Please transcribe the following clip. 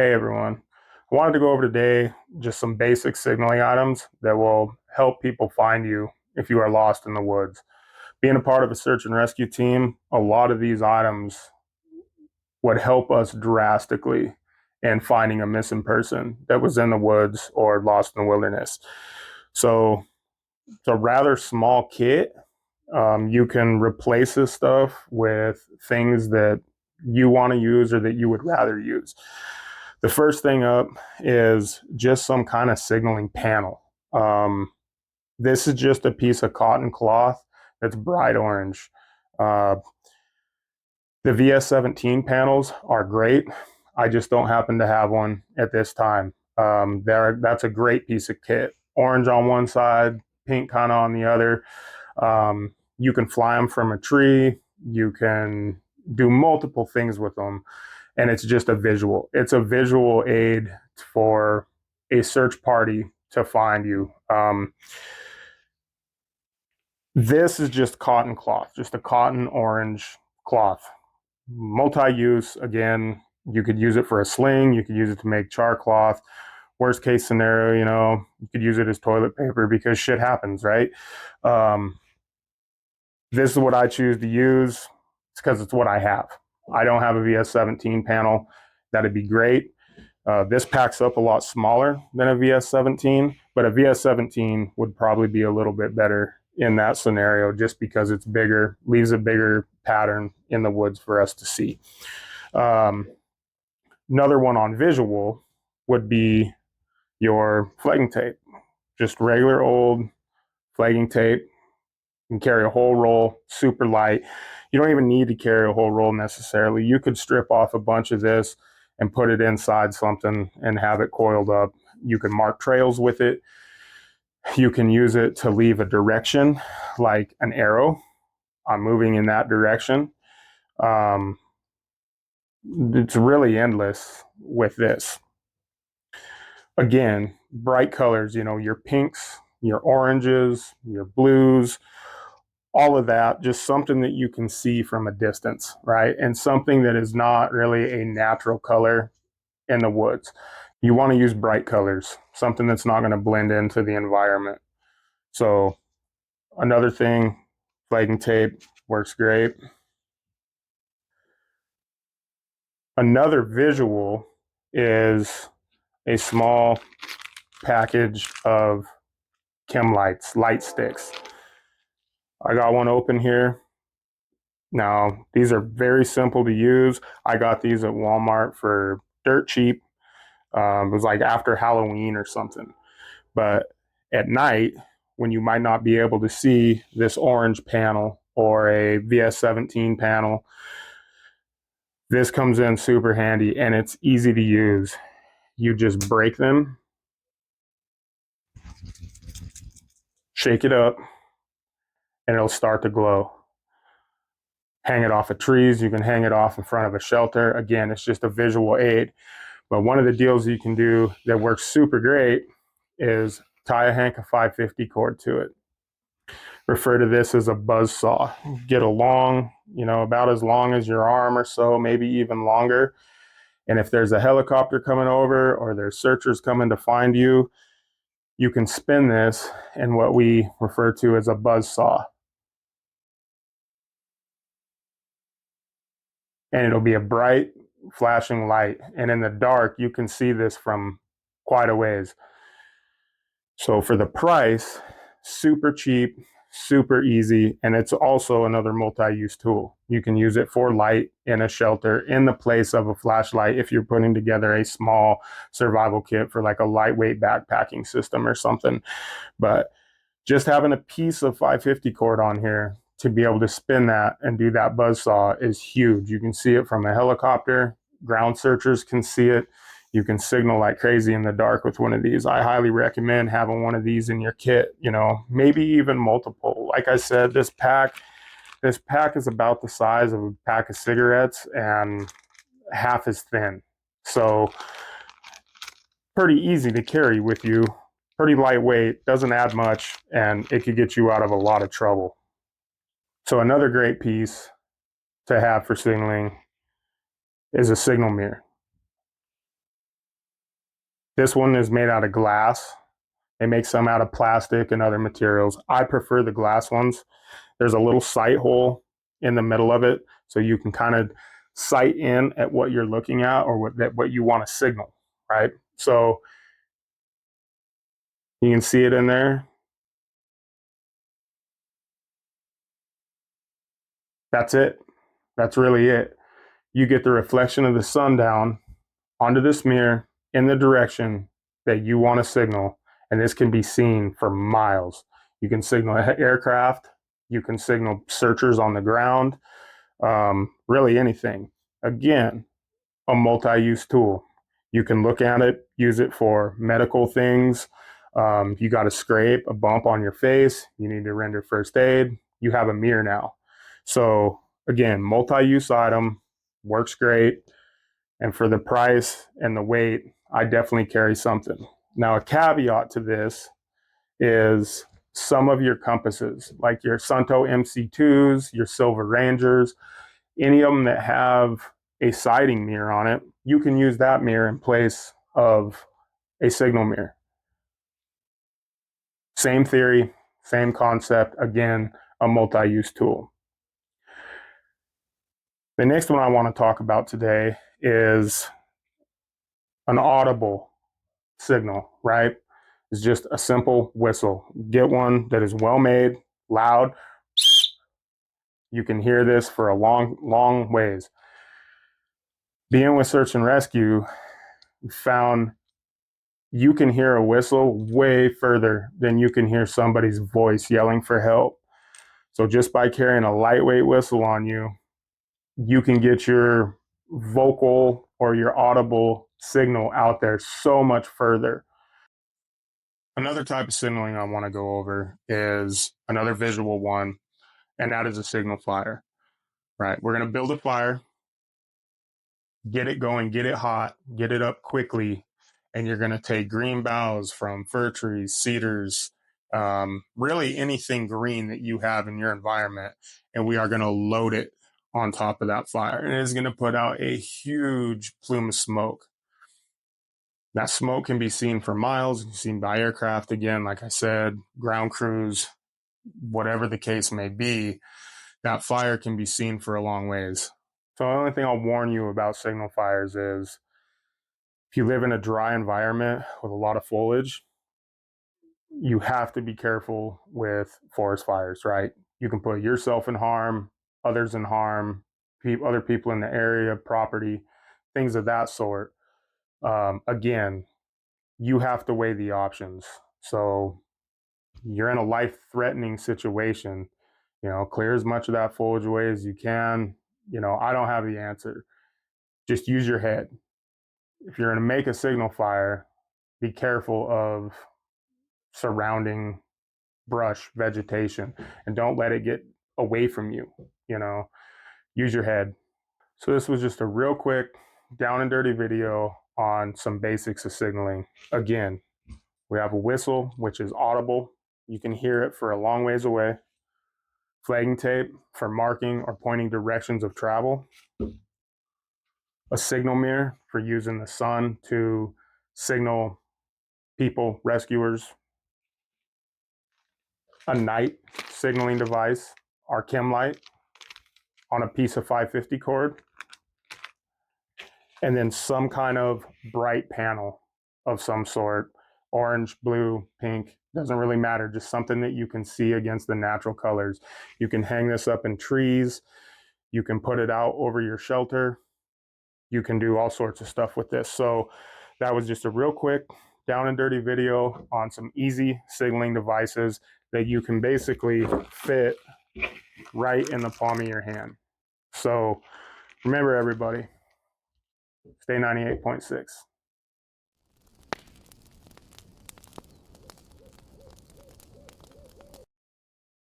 Hey everyone. I wanted to go over today just some basic signaling items that will help people find you if you are lost in the woods. Being a part of a search and rescue team, a lot of these items would help us drastically in finding a missing person that was in the woods or lost in the wilderness. So it's a rather small kit. You can replace this stuff with things that you want to use or that you would rather use. The first thing up is just some kind of signaling panel. This is just a piece of cotton cloth that's bright orange. Uh, the VS17 panels are great. I just don't happen to have one at this time. That's a great piece of kit. Orange on one side, pink kind of on the other. You can fly them from a tree. You can do multiple things with them, and it's just a visual. It's a visual aid for a search party to find you. This is just cotton cloth, just a cotton orange cloth. Multi-use, again, you could use it for a sling, you could use it to make char cloth. Worst case scenario, you could use it as toilet paper because shit happens, right? Um, this is what I choose to use. It's because it's what I have. I don't have a VS17 panel. That'd be great. This packs up a lot smaller than a VS17, but a VS17 would probably be a little bit better in that scenario just because it's bigger, leaves a bigger pattern in the woods for us to see. Um, Another one on visual would be your flagging tape, just regular old flagging tape. You can carry a whole roll, super light. You don't even need to carry a whole roll necessarily. You could strip off a bunch of this and put it inside something and have it coiled up. You can mark trails with it. You can use it to leave a direction, like an arrow. I'm moving in that direction. Um, it's really endless with this. Again, bright colors, your pinks, your oranges, your blues, all of that, just something that you can see from a distance, right? And something that is not really a natural color in the woods. You want to use bright colors, something that's not going to blend into the environment. So, another thing, flagging tape works great. Another visual is a small package of chem lights, light sticks. I got one open here. Now, these are very simple to use. I got these at Walmart for dirt cheap. It was like after Halloween or something. But at night, when you might not be able to see this orange panel or a VS17 panel, this comes in super handy and it's easy to use. You just break them, shake it up, and it'll start to glow. Hang it off of trees. You can hang it off in front of a shelter. Again, it's just a visual aid. But one of the deals you can do that works super great is tie a Hank of 550 cord to it. Refer to this as a buzz saw. Get a long, about as long as your arm or so, maybe even longer. And if there's a helicopter coming over or there's searchers coming to find you, you can spin this in what we refer to as a buzz saw. And it'll be a bright flashing light. And in the dark, you can see this from quite a ways. So for the price, super cheap, super easy, and it's also another multi-use tool. You can use it for light in a shelter in the place of a flashlight if you're putting together a small survival kit for like a lightweight backpacking system or something. But just having a piece of 550 cord on here to be able to spin that and do that buzz saw is huge. You can see it from a helicopter. Ground searchers can see it. You can signal like crazy in the dark with one of these. I highly recommend having one of these in your kit, maybe even multiple. Like I said, this pack is about the size of a pack of cigarettes and half as thin. So pretty easy to carry with you, pretty lightweight, doesn't add much, and it could get you out of a lot of trouble. So another great piece to have for signaling is a signal mirror. This one is made out of glass. They make some out of plastic and other materials. I prefer the glass ones. There's a little sight hole in the middle of it, so you can kind of sight in at what you're looking at or what you want to signal, right? So you can see it in there. That's it. That's really it. You get the reflection of the sun down onto this mirror in the direction that you want to signal, and this can be seen for miles. You can signal aircraft, you can signal searchers on the ground, really anything. Again, a multi-use tool. You can look at it, use it for medical things. You got a scrape, a bump on your face, you need to render first aid, you have a mirror now. So again, multi-use item, works great. And for the price and the weight, I definitely carry something. Now, a caveat to this is some of your compasses, like your Suunto MC2s, your Silver Rangers, any of them that have a siding mirror on it, you can use that mirror in place of a signal mirror. Same theory, same concept, again, a multi-use tool. The next one I want to talk about today is an audible signal, right? It's just a simple whistle. Get one that is well made, loud. You can hear this for a long ways. Being with search and rescue, we found you can hear a whistle way further than you can hear somebody's voice yelling for help. So just by carrying a lightweight whistle on you, you can get your vocal or your audible signal out there so much further. Another type of signaling I want to go over is another visual one, and that is a signal fire, right? We're going to build a fire, get it going, get it hot, get it up quickly, and you're going to take green boughs from fir trees, cedars, really anything green that you have in your environment, and we are going to load it on top of that fire. And it is going to put out a huge plume of smoke. That smoke can be seen for miles, seen by aircraft, again, like I said, ground crews, whatever the case may be. That fire can be seen for a long ways. So the only thing I'll warn you about signal fires is if you live in a dry environment with a lot of foliage, you have to be careful with forest fires, right? You can put yourself in harm, others in harm, other people in the area, property, things of that sort. Again, you have to weigh the options. So you're in a life-threatening situation, clear as much of that foliage away as you can. I don't have the answer. Just use your head. If you're going to make a signal fire, be careful of surrounding brush, vegetation, and don't let it get away from you. Use your head. So this was just a real quick down and dirty video on some basics of signaling. Again, we have a whistle, which is audible. You can hear it for a long ways away. Flagging tape for marking or pointing directions of travel. A signal mirror for using the sun to signal people, rescuers. A night signaling device, our chem light on a piece of 550 cord. And then some kind of bright panel of some sort, orange, blue, pink, doesn't really matter, just something that you can see against the natural colors. You can hang this up in trees, you can put it out over your shelter, you can do all sorts of stuff with this. So that was just a real quick down and dirty video on some easy signaling devices that you can basically fit right in the palm of your hand. So remember, everybody, stay 98.6.